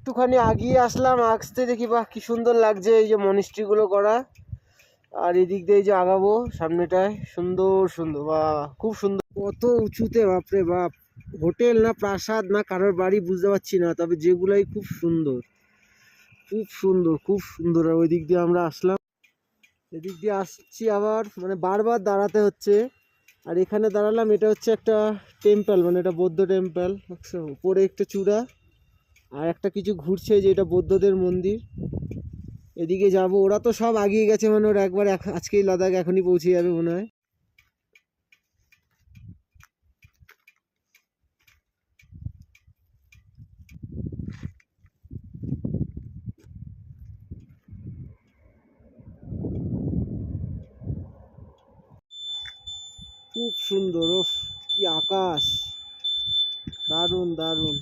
একটুখানি আগিয়ে আসলাম, আসতে দেখি বাহ কি সুন্দর লাগছে এই যে মনিস্ট্রিগুলো করা। আর এদিক দিয়ে এই যে আগাবো সামনেটায়, সুন্দর সুন্দর, বাহ খুব সুন্দর। কত উঁচুতে, বাপরে বাপ। হোটেল না প্রাসাদ না কারোর বাড়ি বুঝতে পারছি না, তবে যেগুলাই খুব সুন্দর, খুব সুন্দর, খুব সুন্দর। আর ওই দিক দিয়ে আমরা আসলাম, এদিক দিয়ে আসছি আবার, মানে বারবার দাঁড়াতে হচ্ছে। আর এখানে দাঁড়ালাম, এটা হচ্ছে একটা টেম্পল, মানে এটা বৌদ্ধ টেম্পল। উপরে একটা চূড়া আর একটা কিছু ঘুরছে, যে এটা বৌদ্ধদের মন্দির। এদিকে যাব, ওরা তো সব আগিয়ে গেছে, মানে ওরা একবার আজকেই লাদাখ এখনই পৌঁছে যাবে মনে হয়। খুব সুন্দর, ওফ কি আকাশ, দারুণ দারুণ।